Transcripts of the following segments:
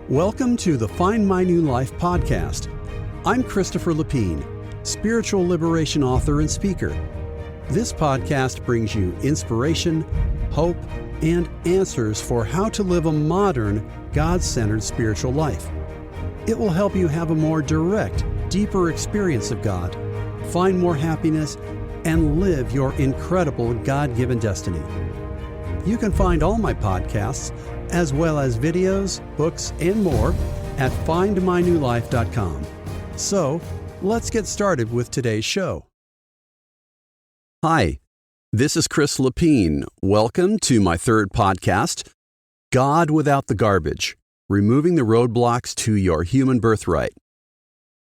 Welcome to the Find My New Life podcast. I'm Christopher Lapine, spiritual liberation author and speaker. This podcast brings you inspiration, hope, and answers for how to live a modern, God-centered spiritual life. It will help you have a more direct, deeper experience of God, find more happiness, and live your incredible God-given destiny. You can find all my podcasts, as well as videos, books, and more at findmynewlife.com. So, let's get started with today's show. Hi, this is Chris Lapine. Welcome to my third podcast, God Without the Garbage, Removing the Roadblocks to Your Human Birthright.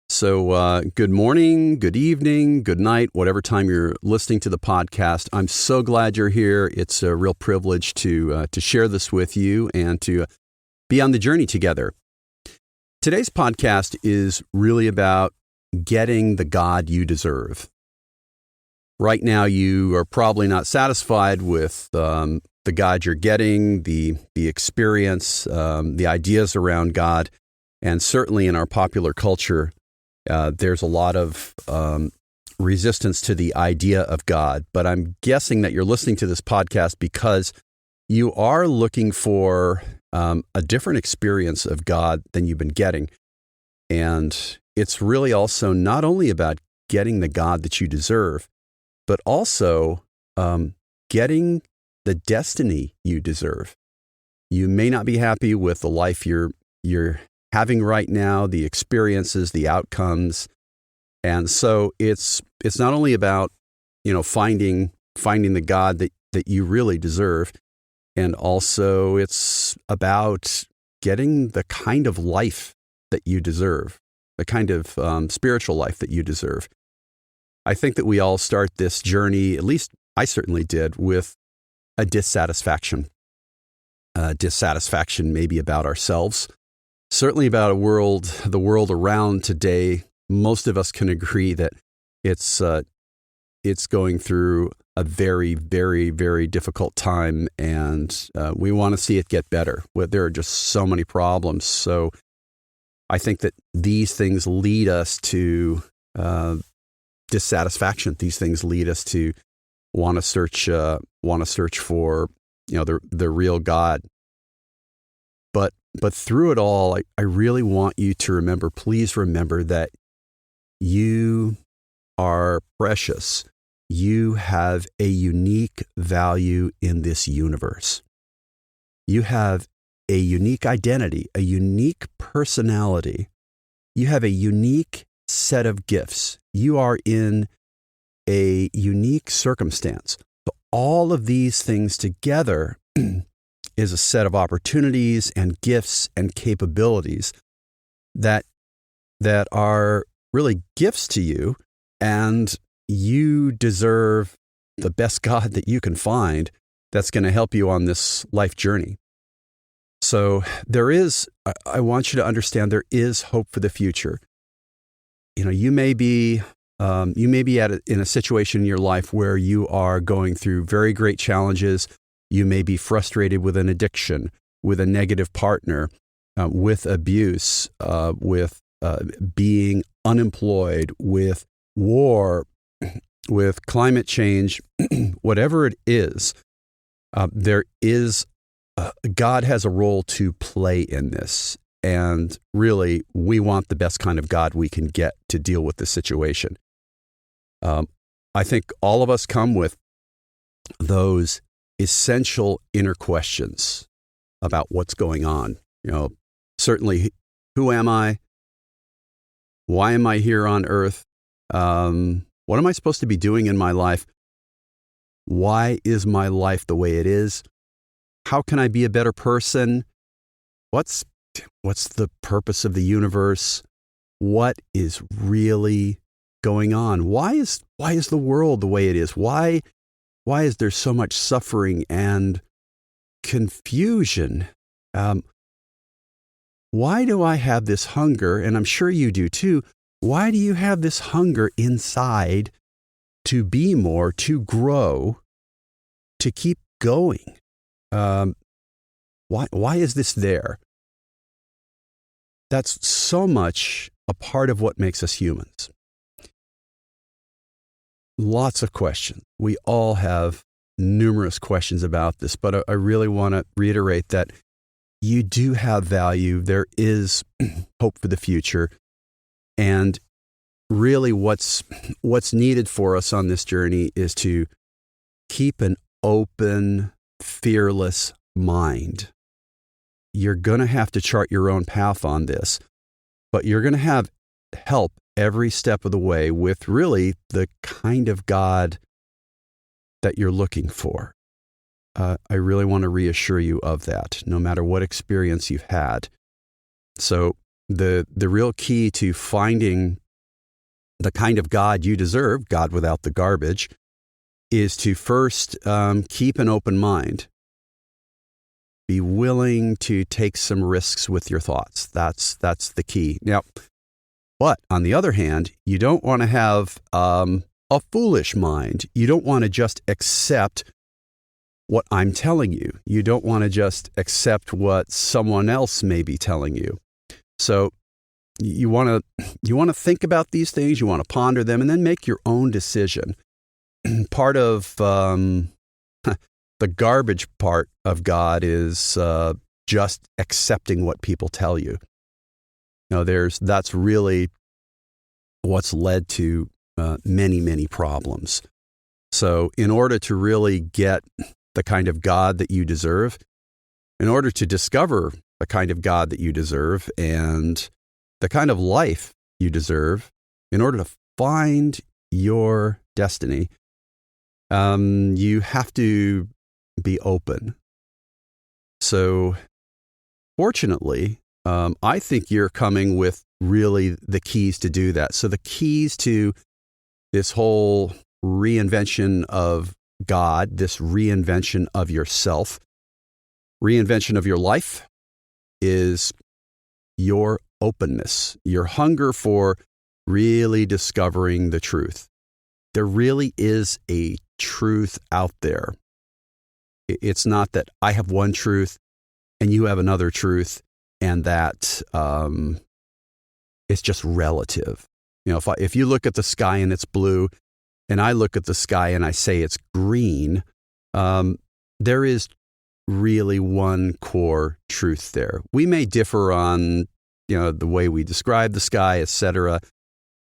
So, good morning, good evening, good night, whatever time you're listening to the podcast. I'm so glad you're here. It's a real privilege to share this with you and to be on the journey together. Today's podcast is really about getting the God you deserve. Right now, you are probably not satisfied with the God you're getting, the experience, the ideas around God, and certainly in our popular culture, there's a lot of resistance to the idea of God, but I'm guessing that you're listening to this podcast because you are looking for a different experience of God than you've been getting. And it's really also not only about getting the God that you deserve, but also getting the destiny you deserve. You may not be happy with the life you're having right now, the experiences, the outcomes. And so it's not only about, finding the God that you really deserve, and also it's about getting the kind of life that you deserve, the kind of spiritual life that you deserve. I think that we all start this journey, at least I certainly did, with a dissatisfaction. Dissatisfaction maybe about ourselves. Certainly about the world around today. Most of us can agree that it's going through a very, very, very difficult time, and we want to see it get better. There are just so many problems. So I think that these things lead us to dissatisfaction. These things lead us to want to search for the real God. But through it all, I really want you to remember, please remember that you are precious. You have a unique value in this universe. You have a unique identity, a unique personality. You have a unique set of gifts. You are in a unique circumstance. So all of these things together is a set of opportunities and gifts and capabilities that are really gifts to you, and you deserve the best God that you can find that's going to help you on this life journey. So I want you to understand there is hope for the future. You may be in a situation in your life where you are going through very great challenges. You may be frustrated with an addiction, with a negative partner, with abuse, with being unemployed, with war, with climate change, whatever it is, God has a role to play in this. And really, we want the best kind of God we can get to deal with the situation. I think all of us come with those essential inner questions about what's going on. Certainly, who am I? Why am I here on earth? What am I supposed to be doing in my life? Why is my life the way it is? How can I be a better person? What's the purpose of the universe? What is really going on? Why is the world the way it is? Why is there so much suffering and confusion? Why do I have this hunger? And I'm sure you do too. Why do you have this hunger inside to be more, to grow, to keep going? Why is this there? that's so much a part of what makes us humans. Lots of questions. We all have numerous questions about this, but I really want to reiterate that you do have value. There is hope for the future. And really what's needed for us on this journey is to keep an open, fearless mind. You're going to have to chart your own path on this, but you're going to have help every step of the way with really the kind of God that you're looking for. I really want to reassure you of that, no matter what experience you've had. So the real key to finding the kind of God you deserve, God without the garbage, is to first keep an open mind. Be willing to take some risks with your thoughts. That's the key. Now, but on the other hand, you don't want to have a foolish mind. You don't want to just accept what I'm telling you. You don't want to just accept what someone else may be telling you. So you want to think about these things. You want to ponder them, and then make your own decision. Part of the garbage part of God is just accepting what people tell you. That's really what's led to many, many problems. So in order to really get the kind of God that you deserve, in order to discover the kind of God that you deserve and the kind of life you deserve, in order to find your destiny, you have to be open. So fortunately, I think you're coming with really the keys to do that. So the keys to this whole reinvention of God, this reinvention of yourself, reinvention of your life is your openness, your hunger for really discovering the truth. There really is a truth out there. It's not that I have one truth and you have another truth, and that it's just relative. If you look at the sky and it's blue, and I look at the sky and I say it's green, there is really one core truth there. We may differ on, the way we describe the sky, etc.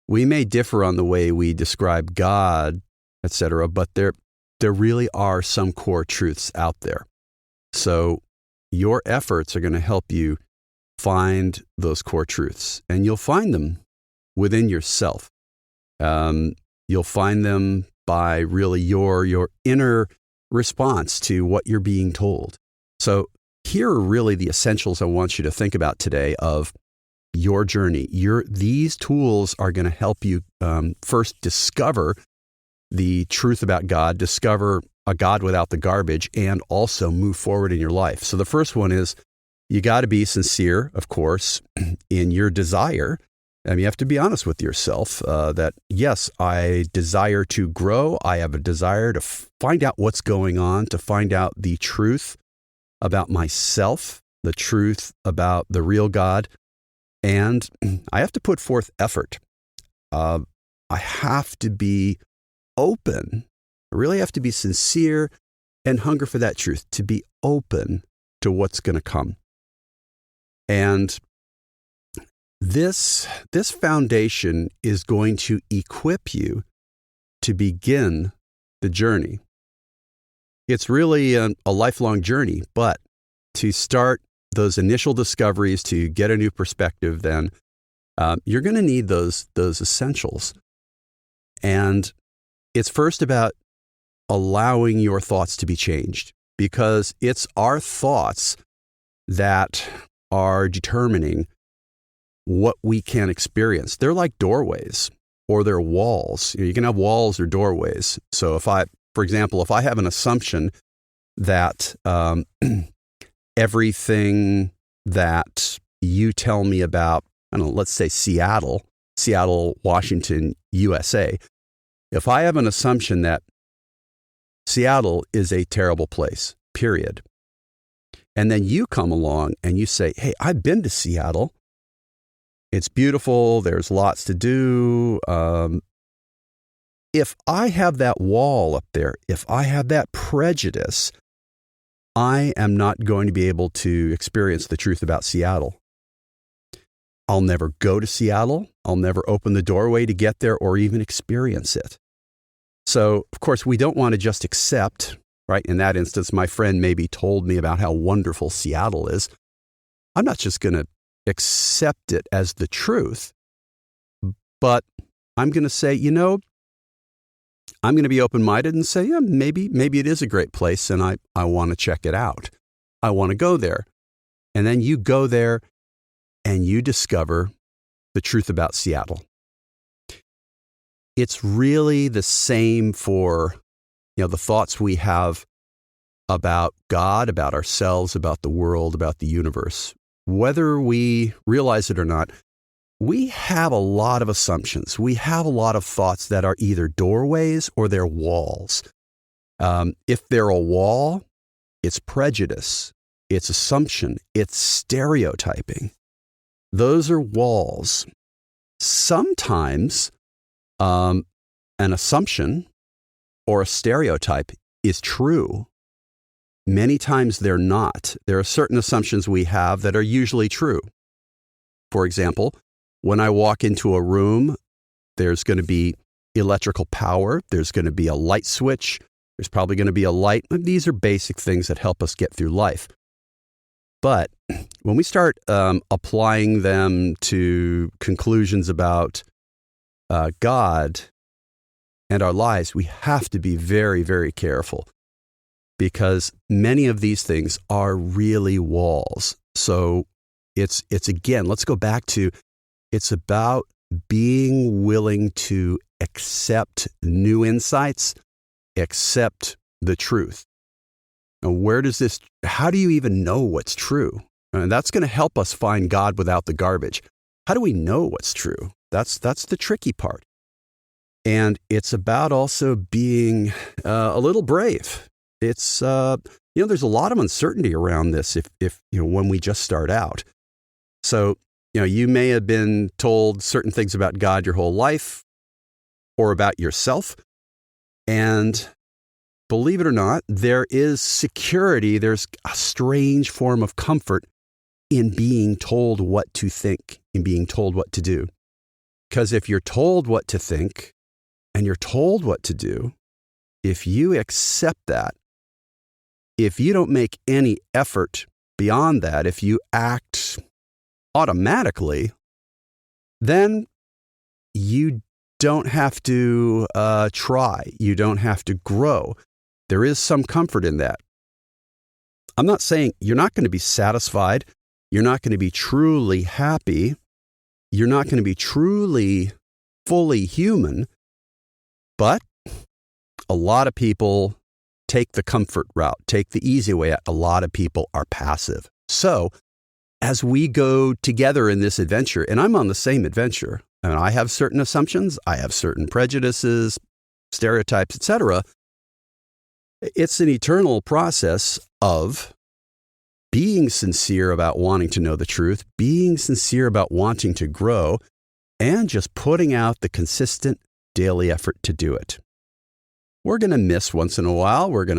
We may differ on the way we describe God, etc. But there really are some core truths out there. So your efforts are going to help you find those core truths, and you'll find them within yourself. You'll find them by really your inner response to what you're being told. So here are really the essentials I want you to think about today of your journey. These tools are going to help you first discover the truth about God, discover a God without the garbage, and also move forward in your life. So the first one is you got to be sincere, of course, in your desire. You have to be honest with yourself that, yes, I desire to grow. I have a desire to find out what's going on, to find out the truth about myself, the truth about the real God. And I have to put forth effort. I have to be open. I really have to be sincere and hunger for that truth, to be open to what's going to come. And this foundation is going to equip you to begin the journey. It's really a lifelong journey, but to start those initial discoveries, to get a new perspective, then you're going to need those essentials. And it's first about allowing your thoughts to be changed, because it's our thoughts that are determining what we can experience. They're like doorways, or they're walls. You can have walls or doorways. So for example, if I have an assumption that everything that you tell me about, let's say Seattle, Washington, USA, if I have an assumption that Seattle is a terrible place, period, and then you come along and you say, hey, I've been to Seattle, It's beautiful. There's lots to do. If I have that wall up there, if I have that prejudice, I am not going to be able to experience the truth about Seattle. I'll never go to Seattle. I'll never open the doorway to get there or even experience it. So, of course, we don't want to just accept, right? In that instance, my friend maybe told me about how wonderful Seattle is. I'm not just going to accept it as the truth, but I'm going to say, I'm going to be open-minded and say, yeah, maybe it is a great place and I want to check it out. I want to go there. And then you go there and you discover the truth about Seattle. It's really the same for, the thoughts we have about God, about ourselves, about the world, about the universe. Whether we realize it or not, we have a lot of assumptions. We have a lot of thoughts that are either doorways or they're walls. If they're a wall, it's prejudice, it's assumption, it's stereotyping. Those are walls. Sometimes an assumption or a stereotype is true. Many times they're not. There are certain assumptions we have that are usually true. For example, when I walk into a room, there's going to be electrical power. There's going to be a light switch. There's probably going to be a light. These are basic things that help us get through life. But when we start applying them to conclusions about God and our lives, we have to be very, very careful because many of these things are really walls. So it's again, let's go back to, it's about being willing to accept new insights, accept the truth. And how do you even know what's true? And that's going to help us find God without the garbage. How do we know what's true? That's the tricky part. And it's about also being a little brave. It's, there's a lot of uncertainty around this if when we just start out. So, you may have been told certain things about God your whole life or about yourself. And believe it or not, there is security. There's a strange form of comfort in being told what to think, in being told what to do. Because if you're told what to think and you're told what to do, if you accept that, if you don't make any effort beyond that, if you act automatically, then you don't have to try. You don't have to grow. There is some comfort in that. I'm not saying you're not going to be satisfied. You're not going to be truly happy. You're not going to be truly fully human. But a lot of people take the comfort route, take the easy way out. A lot of people are passive. So as we go together in this adventure, and I'm on the same adventure, and I have certain assumptions, I have certain prejudices, stereotypes, etc. It's an eternal process of being sincere about wanting to know the truth, being sincere about wanting to grow, and just putting out the consistent daily effort to do it. We're going to miss once in a while. We're going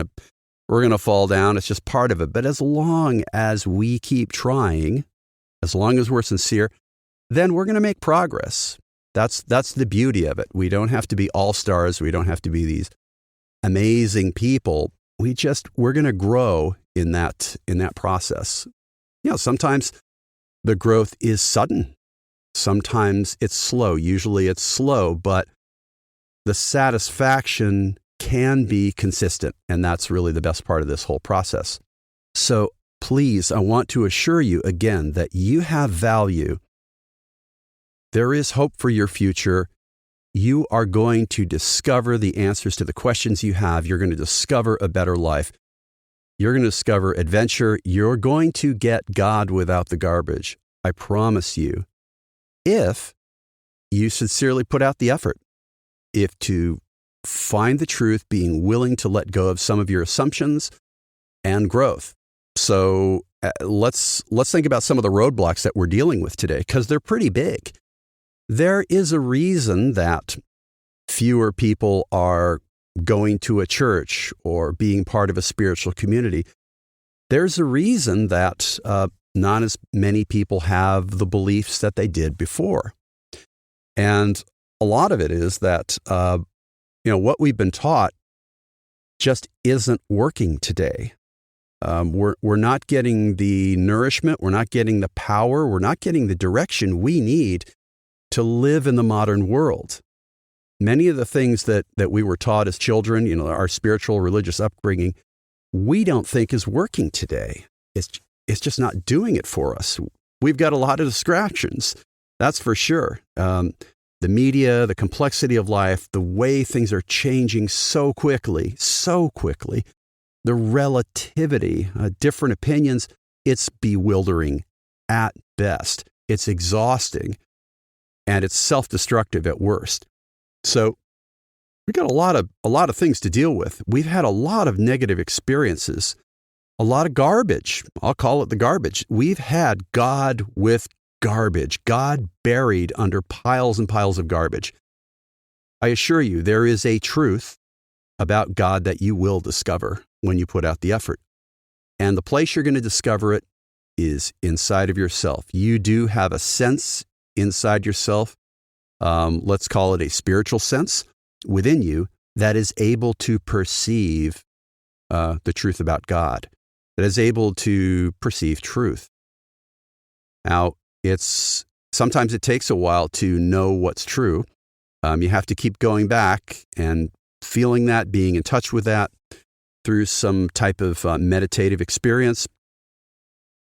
to fall down. It's just part of it. But as long as we keep trying, as long as we're sincere, then we're going to make progress. That's the beauty of it. We don't have to be all-stars. We don't have to be these amazing people. We're going to grow in that process. Sometimes the growth is sudden. Sometimes it's slow. Usually it's slow, but the satisfaction can be consistent. And that's really the best part of this whole process. So please, I want to assure you again that you have value. There is hope for your future. You are going to discover the answers to the questions you have. You're going to discover a better life. You're going to discover adventure. You're going to get God without the garbage. I promise you, if you sincerely put out the effort, if to find the truth, being willing to let go of some of your assumptions and growth. So let's think about some of the roadblocks that we're dealing with today, because they're pretty big. There is a reason that fewer people are going to a church or being part of a spiritual community. There's a reason that not as many people have the beliefs that they did before. And a lot of it is that, what we've been taught just isn't working today. We're not getting the nourishment, we're not getting the power, we're not getting the direction we need to live in the modern world. Many of the things that we were taught as children, our spiritual, religious upbringing, we don't think is working today. It's just not doing it for us. We've got a lot of distractions, that's for sure. The media, the complexity of life, the way things are changing so quickly, the relativity, different opinions, it's bewildering at best. It's exhausting, and it's self-destructive at worst. So we've got a lot of things to deal with. We've had a lot of negative experiences, a lot of garbage. I'll call it the garbage. We've had God with garbage, God buried under piles and piles of garbage. I assure you, there is a truth about God that you will discover when you put out the effort. And the place you're going to discover it is inside of yourself. You do have a sense inside yourself, let's call it a spiritual sense within you, that is able to perceive the truth about God, that is able to perceive truth. Now, sometimes it takes a while to know what's true. You have to keep going back and feeling that, being in touch with that through some type of meditative experience.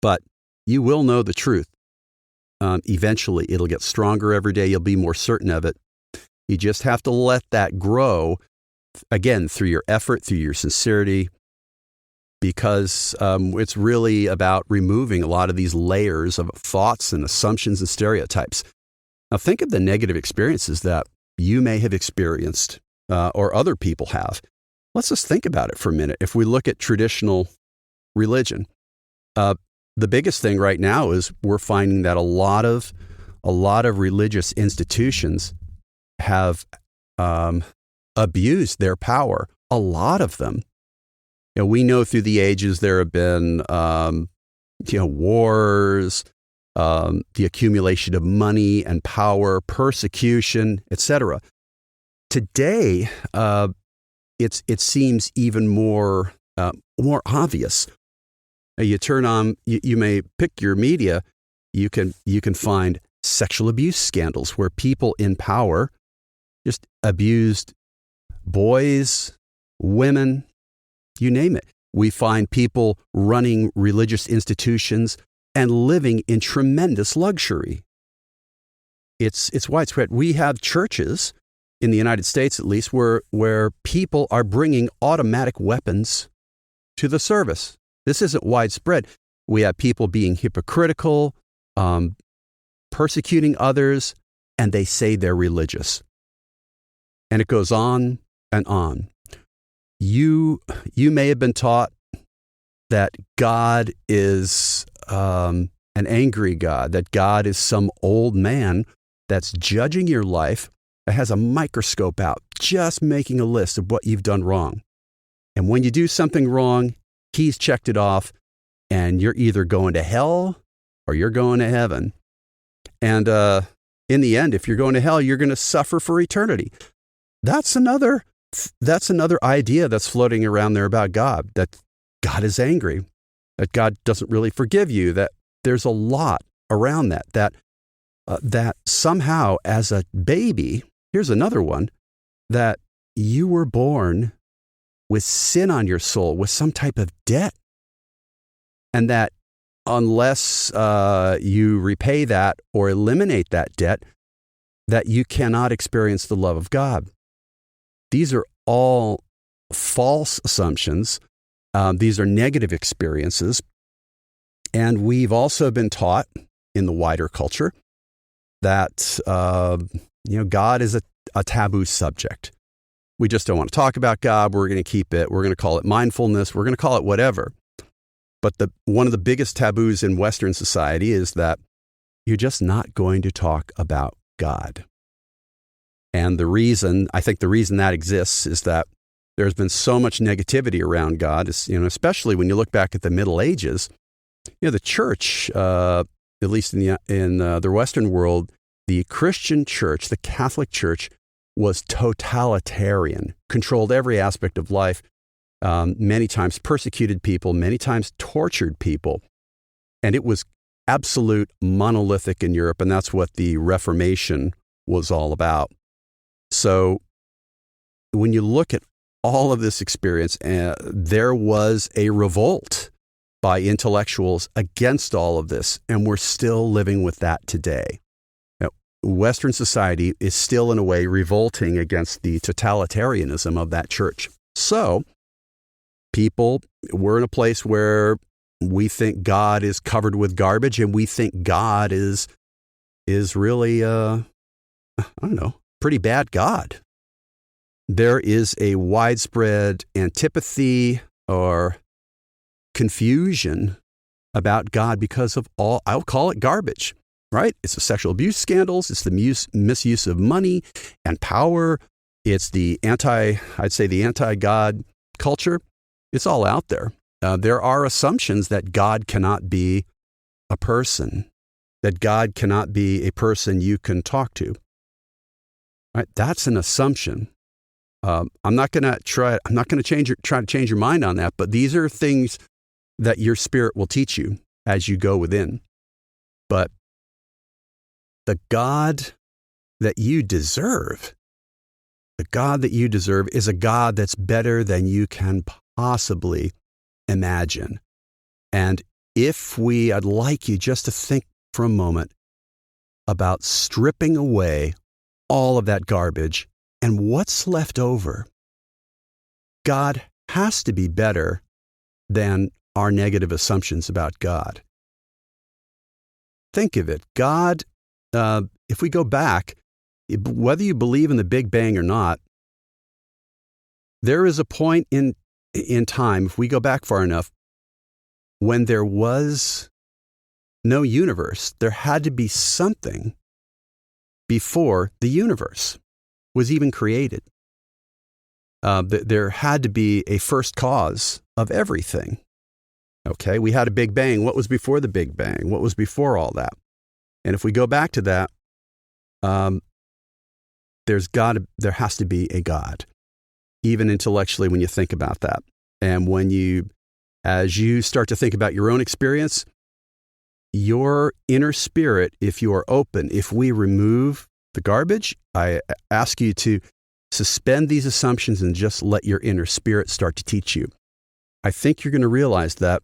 But you will know the truth. Eventually, it'll get stronger every day. You'll be more certain of it. You just have to let that grow, again, through your effort, through your sincerity, because it's really about removing a lot of these layers of thoughts and assumptions and stereotypes. Now, think of the negative experiences that you may have experienced or other people have. Let's just think about it for a minute. If we look at traditional religion, the biggest thing right now is we're finding that a lot of religious institutions have abused their power. A lot of them. We know through the ages there have been, wars, the accumulation of money and power, persecution, etc. Today, it seems even more obvious. You turn on, you may pick your media, you can find sexual abuse scandals where people in power just abused boys, women, you name it. We find people running religious institutions and living in tremendous luxury. It's widespread. We have churches, in the United States at least, where people are bringing automatic weapons to the service. This isn't widespread. We have people being hypocritical, persecuting others, and they say they're religious. And it goes on and on. You may have been taught that God is an angry God, that God is some old man that's judging your life, that has a microscope out, just making a list of what you've done wrong. And when you do something wrong, he's checked it off, and you're either going to hell or you're going to heaven. And in the end, if you're going to hell, you're going to suffer for eternity. That's another idea that's floating around there about God, that God is angry, that God doesn't really forgive you, that there's a lot around that somehow as a baby, here's another one, that you were born with sin on your soul, with some type of debt. And that unless you repay that or eliminate that debt, that you cannot experience the love of God. These are all false assumptions. These are negative experiences. And we've also been taught in the wider culture that God is a taboo subject. We just don't want to talk about God. We're going to keep it. We're going to call it mindfulness. We're going to call it whatever. But one of the biggest taboos in Western society is that you're just not going to talk about God. And I think the reason that exists is that there's been so much negativity around God, especially when you look back at the Middle Ages. The church, at least in the Western world, the Christian church, the Catholic Church, was totalitarian, controlled every aspect of life, many times persecuted people, many times tortured people. And it was absolute monolithic in Europe, and that's what the Reformation was all about. So when you look at all of this experience, there was a revolt by intellectuals against all of this, and we're still living with that today. Now, Western society is still, in a way, revolting against the totalitarianism of that church. So we're in a place where we think God is covered with garbage, and we think God is really, pretty bad God. There is a widespread antipathy or confusion about God because of I'll call it garbage, right? It's the sexual abuse scandals. It's the misuse of money and power. It's the anti-God culture. It's all out there. There are assumptions that God cannot be a person, that God cannot be a person you can talk to. Right? That's an assumption. I'm not going to try to change your mind on that, but these are things that your spirit will teach you as you go within. But the God that you deserve is a God that's better than you can possibly imagine. And I'd like you just to think for a moment about stripping away all of that garbage and what's left over. God has to be better than our negative assumptions about God. Think of it. God, if we go back, whether you believe in the Big Bang or not, there is a point in time, if we go back far enough, when there was no universe. There had to be something before the universe was even created. There had to be a first cause of everything. Okay, we had a Big Bang. What was before the Big Bang? What was before all that? And if we go back to that, there has to be a God, even intellectually when you think about that. And as you start to think about your own experience, your inner spirit, if you are open, if we remove the garbage, I ask you to suspend these assumptions and just let your inner spirit start to teach you. I think you're going to realize that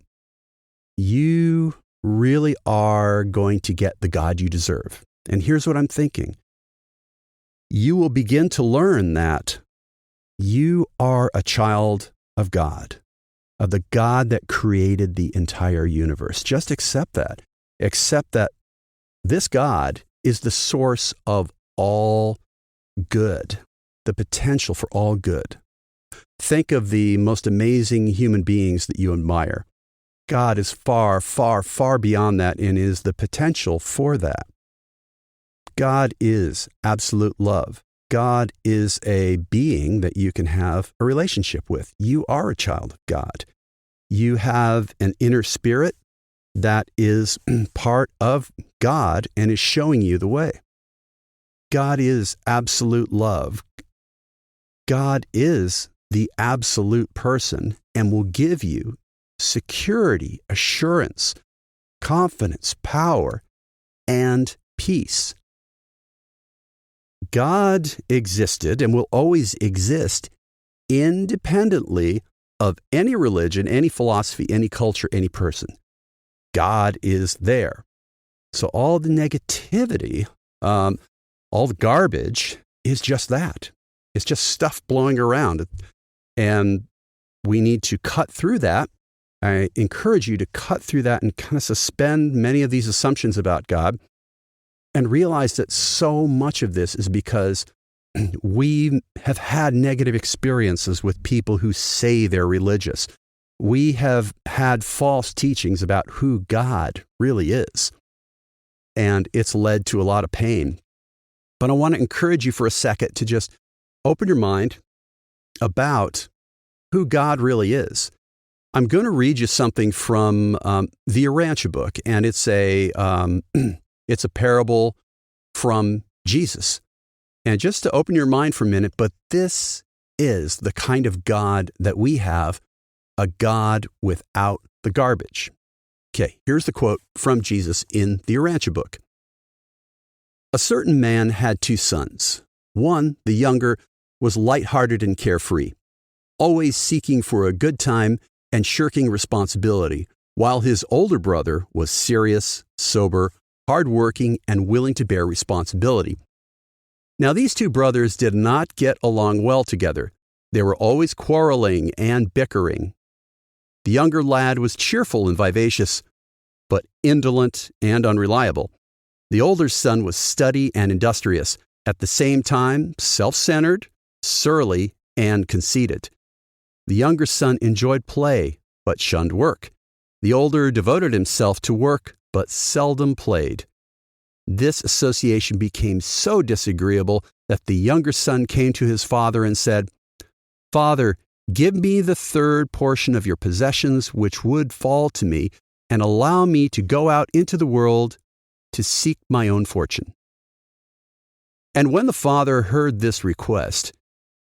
you really are going to get the God you deserve. And here's what I'm thinking. You will begin to learn that you are a child of God, of the God that created the entire universe. Just accept that. Accept that this God is the source of all good, the potential for all good. Think of the most amazing human beings that you admire. God is far, far, far beyond that and is the potential for that. God is absolute love. God is a being that you can have a relationship with. You are a child of God. You have an inner spirit that is part of God and is showing you the way. God is absolute love. God is the absolute person and will give you security, assurance, confidence, power, and peace. God existed and will always exist independently of any religion, any philosophy, any culture, any person. God is there. So all the negativity, all the garbage is just that. It's just stuff blowing around. And we need to cut through that. I encourage you to cut through that and kind of suspend many of these assumptions about God and realize that so much of this is because we have had negative experiences with people who say they're religious. we have had false teachings about who God really is, and it's led to a lot of pain. But I want to encourage you for a second to just open your mind about who God really is. I'm going to read you something from the Urantia book, and it's a parable from Jesus. And just to open your mind for a minute, but this is the kind of God that we have, a God without the garbage. Okay, here's the quote from Jesus in the Urantia book. A certain man had 2 sons. One, the younger, was lighthearted and carefree, always seeking for a good time and shirking responsibility, while his older brother was serious, sober, hardworking, and willing to bear responsibility. Now, these 2 brothers did not get along well together. They were always quarreling and bickering. The younger lad was cheerful and vivacious, but indolent and unreliable. The older son was steady and industrious, at the same time self-centered, surly, and conceited. The younger son enjoyed play, but shunned work. The older devoted himself to work, but seldom played. This association became so disagreeable that the younger son came to his father and said, "Father, give me the 3rd portion of your possessions which would fall to me, and allow me to go out into the world to seek my own fortune." And when the father heard this request,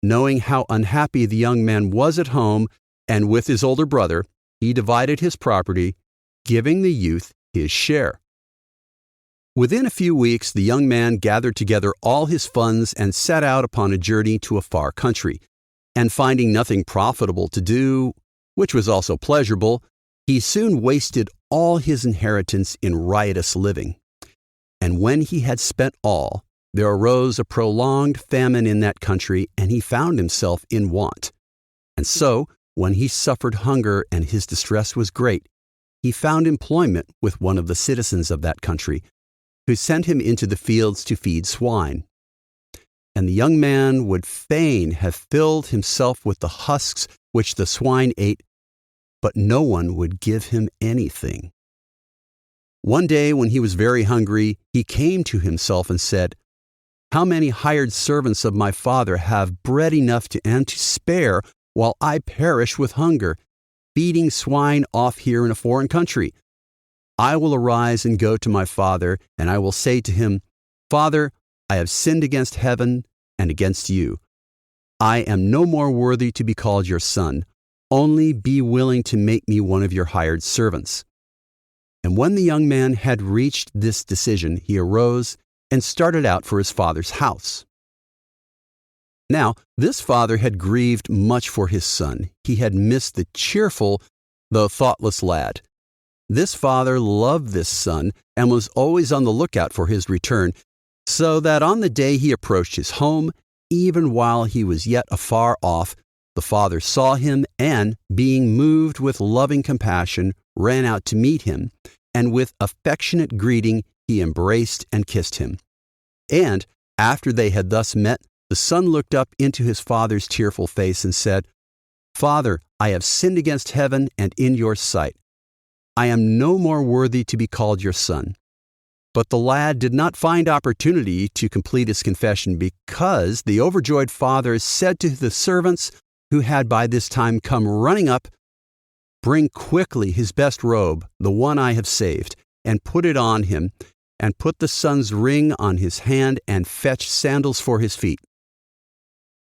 knowing how unhappy the young man was at home and with his older brother, he divided his property, giving the youth his share. Within a few weeks, the young man gathered together all his funds and set out upon a journey to a far country. And finding nothing profitable to do, which was also pleasurable, he soon wasted all his inheritance in riotous living. And when he had spent all, there arose a prolonged famine in that country, and he found himself in want. And so, when he suffered hunger and his distress was great, he found employment with one of the citizens of that country, who sent him into the fields to feed swine. And the young man would fain have filled himself with the husks which the swine ate, but no one would give him anything. One day, when he was very hungry, he came to himself and said, "How many hired servants of my father have bread enough and to spare, while I perish with hunger, feeding swine off here in a foreign country? I will arise and go to my father, and I will say to him, 'Father, I have sinned against heaven and against you. I am no more worthy to be called your son. Only be willing to make me one of your hired servants.' And when the young man had reached this decision, he arose and started out for his father's house. Now, this father had grieved much for his son. He had missed the cheerful, though thoughtless lad. This father loved this son and was always on the lookout for his return, so that on the day he approached his home, even while he was yet afar off, the father saw him and, being moved with loving compassion, ran out to meet him, and with affectionate greeting he embraced and kissed him. And, after they had thus met, the son looked up into his father's tearful face and said, 'Father, I have sinned against heaven and in your sight. I am no more worthy to be called your son.' But the lad did not find opportunity to complete his confession, because the overjoyed father said to the servants who had by this time come running up, 'Bring quickly his best robe, the one I have saved, and put it on him, and put the son's ring on his hand, and fetch sandals for his feet.'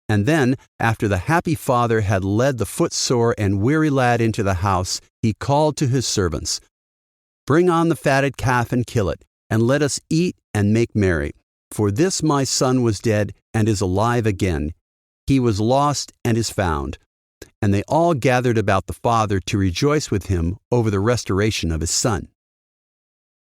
And then, after the happy father had led the footsore and weary lad into the house, he called to his servants, 'Bring on the fatted calf and kill it, and let us eat and make merry. For this my son was dead and is alive again. He was lost and is found.' And they all gathered about the father to rejoice with him over the restoration of his son.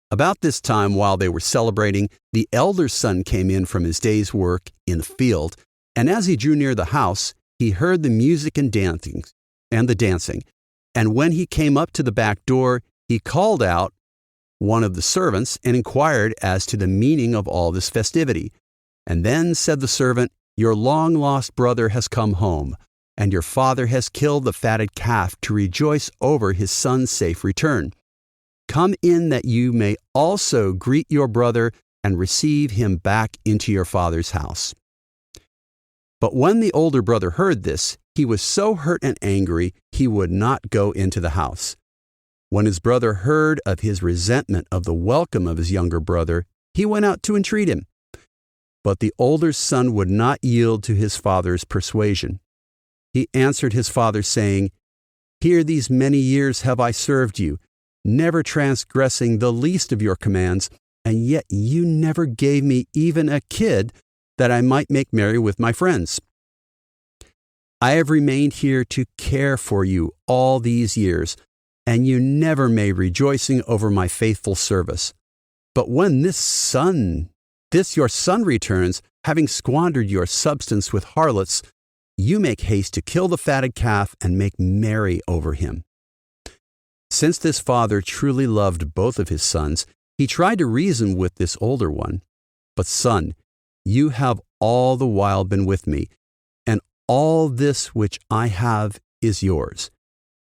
About this time, while they were celebrating, the elder son came in from his day's work in the field, and as he drew near the house, he heard the music and dancing. And when he came up to the back door, he called out one of the servants and inquired as to the meaning of all this festivity. And then said the servant, 'Your long-lost brother has come home, and your father has killed the fatted calf to rejoice over his son's safe return. Come in that you may also greet your brother and receive him back into your father's house." But when the older brother heard this, he was so hurt and angry, he would not go into the house. When his brother heard of his resentment of the welcome of his younger brother, he went out to entreat him. But the older son would not yield to his father's persuasion. He answered his father, saying, "Here these many years have I served you, never transgressing the least of your commands, and yet you never gave me even a kid that I might make merry with my friends. I have remained here to care for you all these years, and you never made rejoicing over my faithful service. But when this your son returns, having squandered your substance with harlots, you make haste to kill the fatted calf and make merry over him." Since this father truly loved both of his sons, he tried to reason with this older one. "But son, you have all the while been with me, and all this which I have is yours.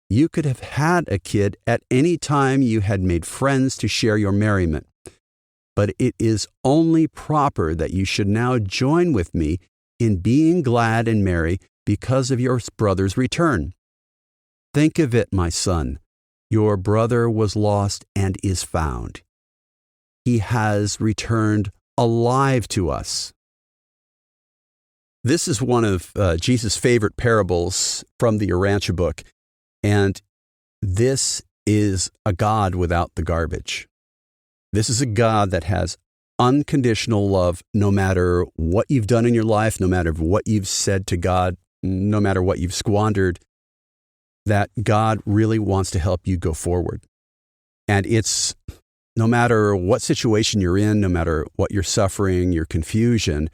You could have had a kid at any time you had made friends to share your merriment. But it is only proper that you should now join with me in being glad and merry because of your brother's return. Think of it, my son. Your brother was lost and is found. He has returned alive to us." This is one of Jesus' favorite parables from the Urantia book, and this is a God without the garbage. This is a God that has unconditional love no matter what you've done in your life, no matter what you've said to God, no matter what you've squandered, that God really wants to help you go forward. And it's no matter what situation you're in, no matter what you're suffering, your confusion,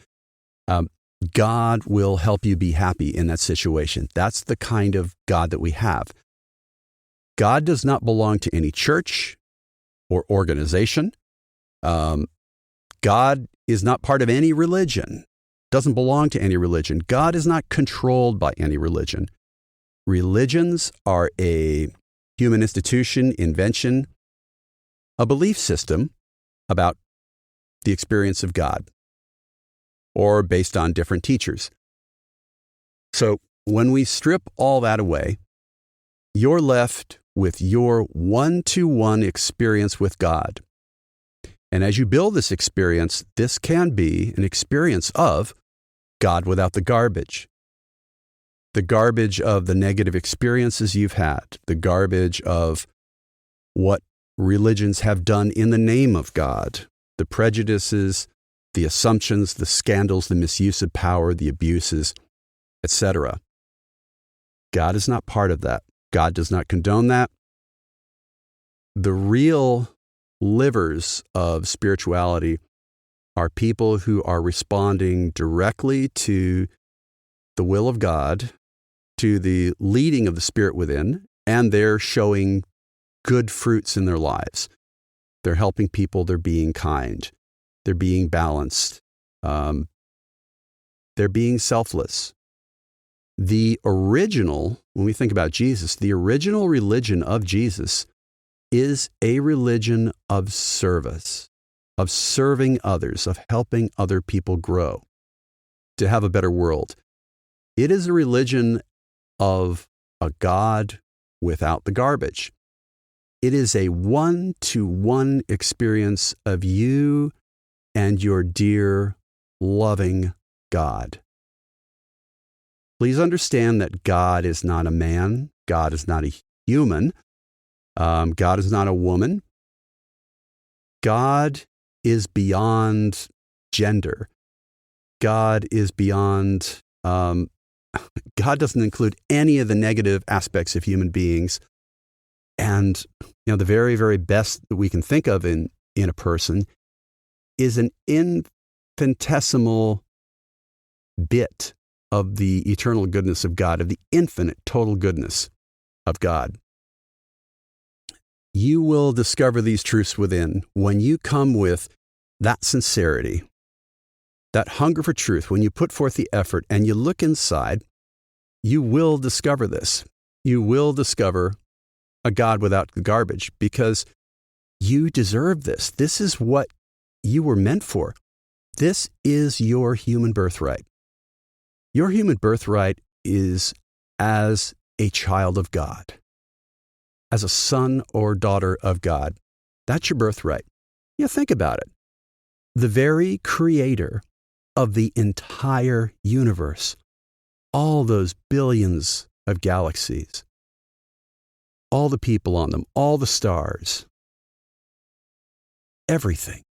God will help you be happy in that situation. That's the kind of God that we have. God does not belong to any church or organization. God is not part of any religion, doesn't belong to any religion. God is not controlled by any religion. Religions are a human institution, invention, a belief system about the experience of God, or based on different teachers. So when we strip all that away, you're left with your one-to-one experience with God. And as you build this experience, this can be an experience of God without the garbage. The garbage of the negative experiences you've had, the garbage of what religions have done in the name of God, the prejudices, the assumptions, the scandals, the misuse of power, the abuses, etc. God is not part of that. God does not condone that. The real livers of spirituality are people who are responding directly to the will of God, to the leading of the Spirit within, and they're showing good fruits in their lives. They're helping people, they're being kind, they're being balanced, they're being selfless. The original, when we think about Jesus, the original religion of Jesus is a religion of service, of serving others, of helping other people grow, to have a better world. It is a religion of a God without the garbage. It is a one-to-one experience of you and your dear, loving God. Please understand that God is not a man. God is not a human. God is not a woman. God is beyond gender. God is beyond, God doesn't include any of the negative aspects of human beings. And, the very, very best that we can think of in a person is an infinitesimal bit of the eternal goodness of God, of the infinite total goodness of God. You will discover these truths within when you come with that sincerity, that hunger for truth, when you put forth the effort and you look inside you will discover this. You will discover a God without the garbage because you deserve this. This is what you were meant for. This is your human birthright. Your human birthright is as a child of God, as a son or daughter of God. That's your birthright. Yeah, think about it. The very creator of the entire universe, all those billions of galaxies, all the people on them, all the stars, everything,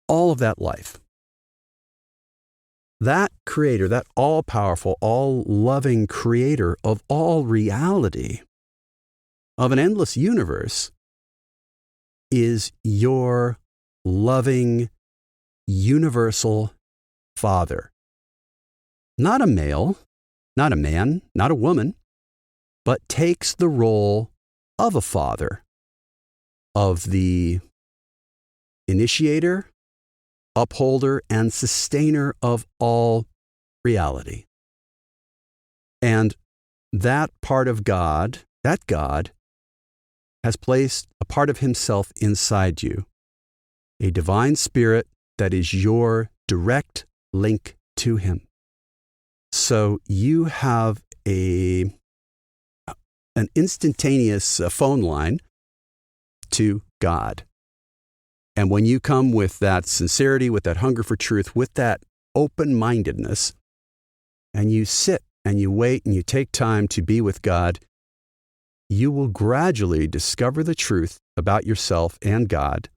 all of that life. That creator, that all-powerful, all-loving creator of all reality, of an endless universe, is your loving, universal Father. Not a male, not a man, not a woman, but takes the role of a father, of the initiator, upholder, and sustainer of all reality. And that part of God, that God, has placed a part of himself inside you, a divine spirit that is your direct link to him. So you have an instantaneous phone line to God. And when you come with that sincerity, with that hunger for truth, with that open-mindedness, and you sit and you wait and you take time to be with God, you will gradually discover the truth about yourself and God,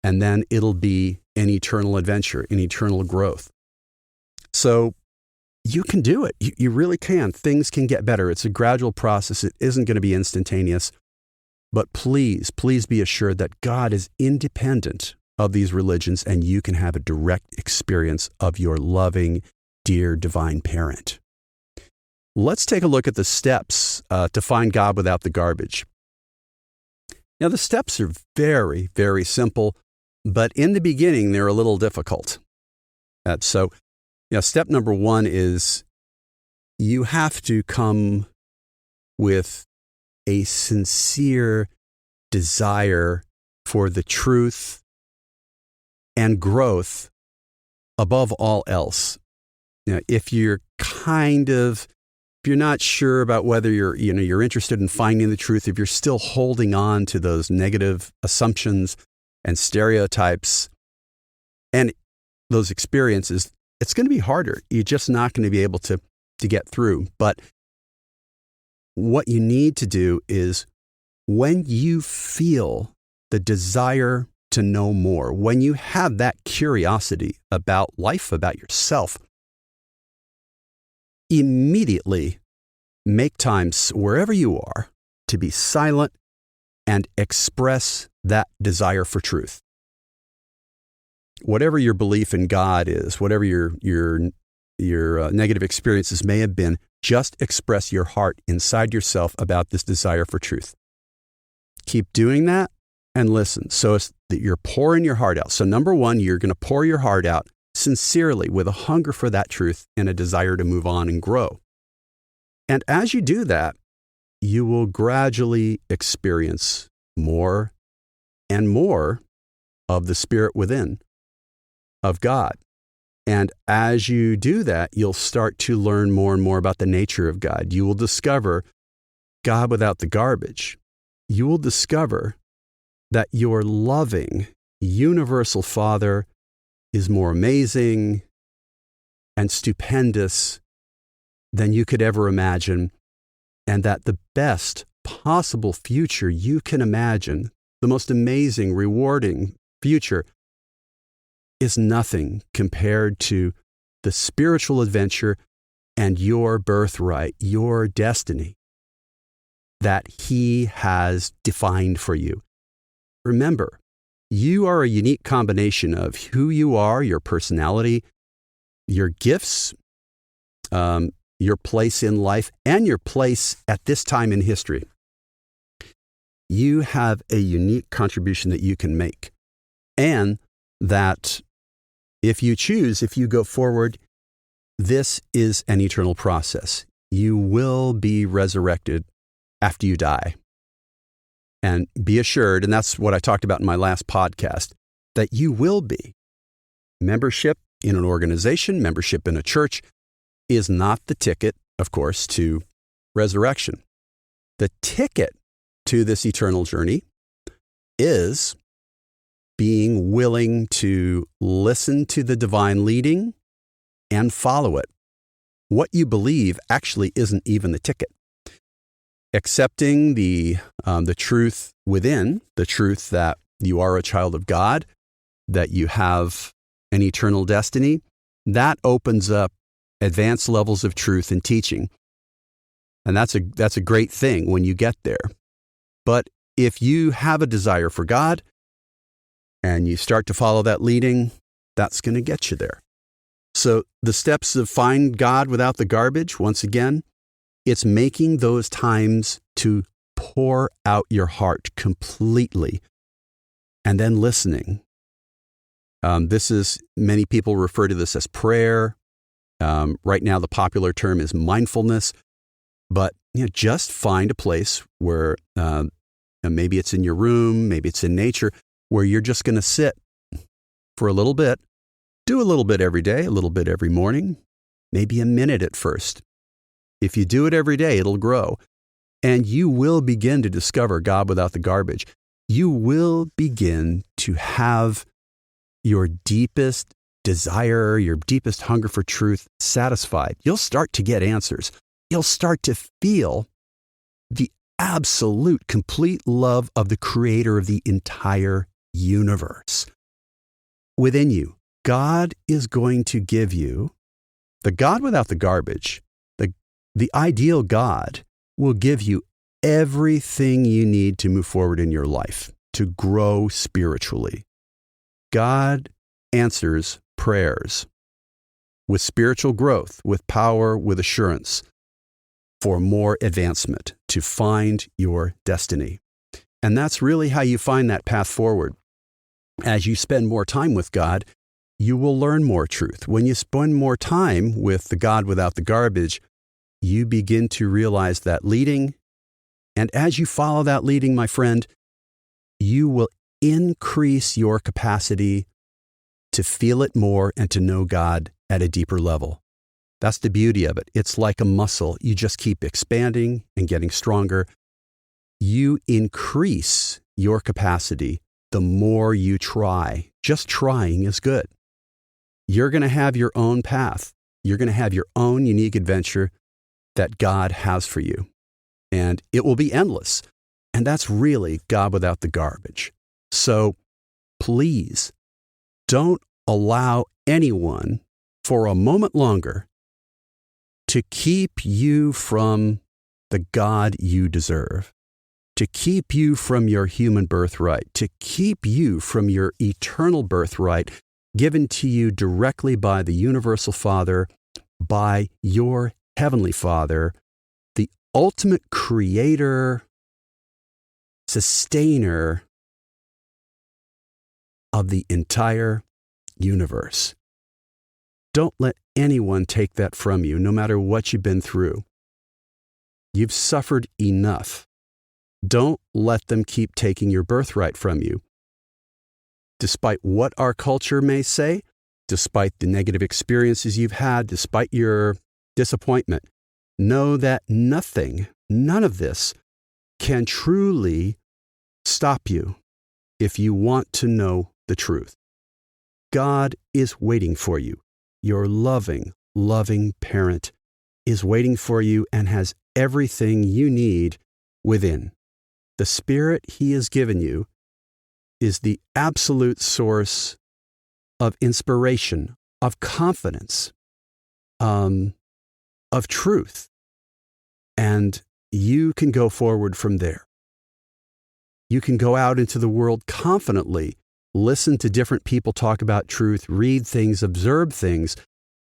and then it'll be an eternal adventure, an eternal growth. So you can do it. You really can. Things can get better. It's a gradual process. It isn't going to be instantaneous. But please, please be assured that God is independent of these religions and you can have a direct experience of your loving, dear divine parent. Let's take a look at the steps to find God without the garbage. Now, the steps are very, very simple, but in the beginning, they're a little difficult. So, step number one is you have to come with a sincere desire for the truth and growth above all else. If you're not sure about whether you're interested in finding the truth, if you're still holding on to those negative assumptions and stereotypes and those experiences, it's going to be harder. You're just not going to be able to get through. But what you need to do is when you feel the desire to know more, when you have that curiosity about life, about yourself, immediately make time wherever you are to be silent and express that desire for truth. Whatever your belief in God is, whatever your negative experiences may have been, just express your heart inside yourself about this desire for truth. Keep doing that and listen. So it's that you're pouring your heart out. So number one, you're going to pour your heart out sincerely with a hunger for that truth and a desire to move on and grow. And as you do that, you will gradually experience more and more of the Spirit within, of God. And as you do that, you'll start to learn more and more about the nature of God. You will discover God without the garbage. You will discover that your loving, universal Father is more amazing and stupendous than you could ever imagine, and that the best possible future you can imagine, the most amazing, rewarding future, is nothing compared to the spiritual adventure and your birthright, your destiny that He has defined for you. Remember, you are a unique combination of who you are, your personality, your gifts, your place in life, and your place at this time in history. You have a unique contribution that you can make, and that if you choose, if you go forward, this is an eternal process. you will be resurrected after you die. And be assured, and that's what I talked about in my last podcast, that you will be. Membership in an organization, membership in a church is not the ticket, of course, to resurrection. The ticket to this eternal journey is being willing to listen to the divine leading and follow it. What you believe actually isn't even the ticket. Accepting the truth within, the truth that you are a child of God, that you have an eternal destiny, that opens up advanced levels of truth and teaching. And that's a great thing when you get there. But if you have a desire for God and you start to follow that leading, that's going to get you there. So the steps of find God without the garbage, once again, it's making those times to pour out your heart completely and then listening. Many people refer to this as prayer. Right now, the popular term is mindfulness. But just find a place where maybe it's in your room, maybe it's in nature, where you're just going to sit for a little bit, do a little bit every day, a little bit every morning, maybe a minute at first. If you do it every day, it'll grow. And you will begin to discover God without the garbage. You will begin to have your deepest desire, your deepest hunger for truth satisfied. You'll start to get answers. You'll start to feel the absolute, complete love of the Creator of the entire universe. Within you, God is going to give you, the God without the garbage, the ideal God will give you everything you need to move forward in your life, to grow spiritually. God answers prayers with spiritual growth, with power, with assurance, for more advancement, to find your destiny. And that's really how you find that path forward. As you spend more time with God, you will learn more truth. When you spend more time with the God without the garbage, you begin to realize that leading. And as you follow that leading, my friend, you will increase your capacity to feel it more and to know God at a deeper level. That's the beauty of it. It's like a muscle. You just keep expanding and getting stronger. You increase your capacity the more you try. Just trying is good. You're going to have your own path. You're going to have your own unique adventure that God has for you. And it will be endless. And that's really God without the garbage. So please don't allow anyone for a moment longer to keep you from the God you deserve, to keep you from your human birthright, to keep you from your eternal birthright given to you directly by the universal Father, by your Heavenly Father, the ultimate creator, sustainer of the entire universe. Don't let anyone take that from you, no matter what you've been through. You've suffered enough. Don't let them keep taking your birthright from you. Despite what our culture may say, despite the negative experiences you've had, despite your disappointment, know that none of this can truly stop you if you want to know the truth. God is waiting for you. Your loving, loving parent is waiting for you and has everything you need within. The Spirit He has given you is the absolute source of inspiration, of confidence, of truth. And you can go forward from there. You can go out into the world confidently, listen to different people talk about truth, read things, observe things,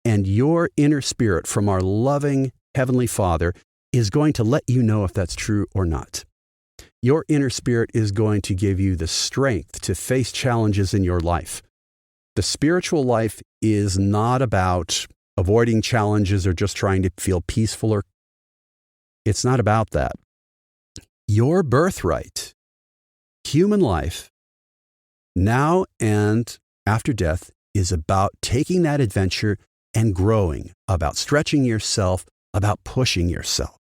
and your inner spirit from our loving Heavenly Father is going to let you know if that's true or not. Your inner spirit is going to give you the strength to face challenges in your life. The spiritual life is not about avoiding challenges or just trying to feel peaceful or It's not about that. Your birthright, human life, now and after death, is about taking that adventure and growing, about stretching yourself, about pushing yourself.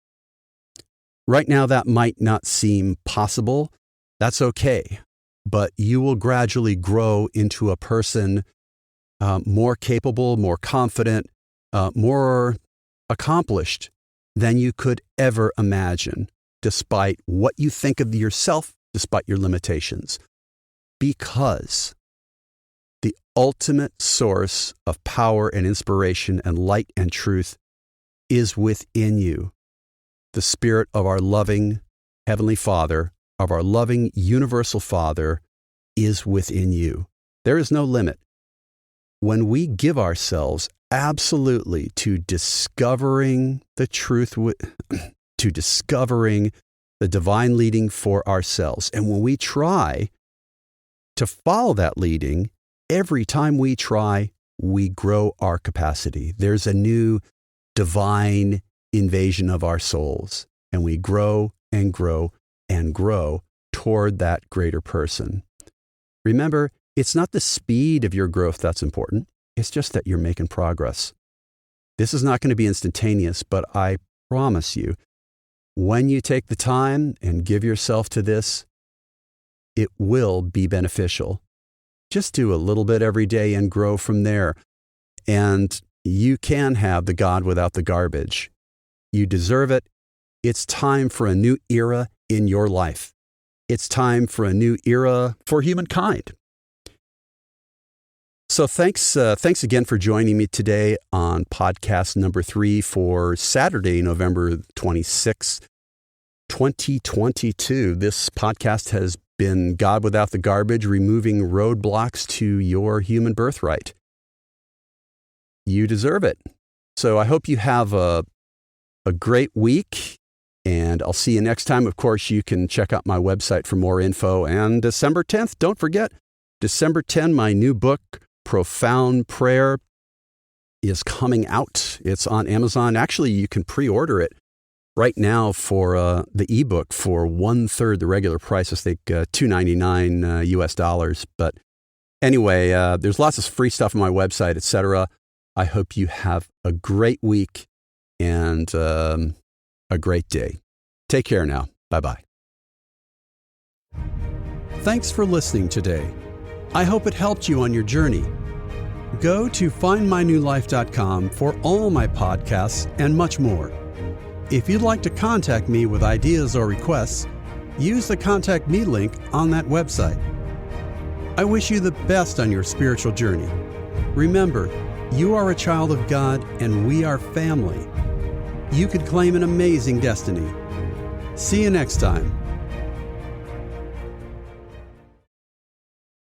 Right now, that might not seem possible. That's okay. But you will gradually grow into a person more capable, more confident, more accomplished than you could ever imagine, despite what you think of yourself, despite your limitations. Because the ultimate source of power and inspiration and light and truth is within you. The Spirit of our loving Heavenly Father, of our loving universal Father, is within you. There is no limit. When we give ourselves absolutely to discovering the truth, to discovering the divine leading for ourselves, and when we try to follow that leading, every time we try, we grow our capacity. There's a new divine invasion of our souls, and we grow and grow and grow toward that greater person. Remember, it's not the speed of your growth that's important. It's just that you're making progress. This is not going to be instantaneous, but I promise you, when you take the time and give yourself to this, it will be beneficial. Just do a little bit every day and grow from there. And you can have the God without the garbage. You deserve it. It's time for a new era in your life. It's time for a new era for humankind. So thanks again for joining me today on podcast number 3 for Saturday, November 26th, 2022. This podcast has been God Without the Garbage, removing roadblocks to your human birthright. You deserve it. So I hope you have a great week, and I'll see you next time. Of course, you can check out my website for more info. And December 10th, don't forget, December 10, my new book, Profound Prayer, is coming out. It's on Amazon. Actually, you can pre-order it right now for the ebook for 1/3 the regular price. I think $2.99 US dollars. But anyway, there's lots of free stuff on my website, etc. I hope you have a great week and a great day. Take care now. Bye-bye. Thanks for listening today. I hope it helped you on your journey. Go to findmynewlife.com for all my podcasts and much more. If you'd like to contact me with ideas or requests, use the Contact Me link on that website. I wish you the best on your spiritual journey. Remember, you are a child of God and we are family. You could claim an amazing destiny. See you next time.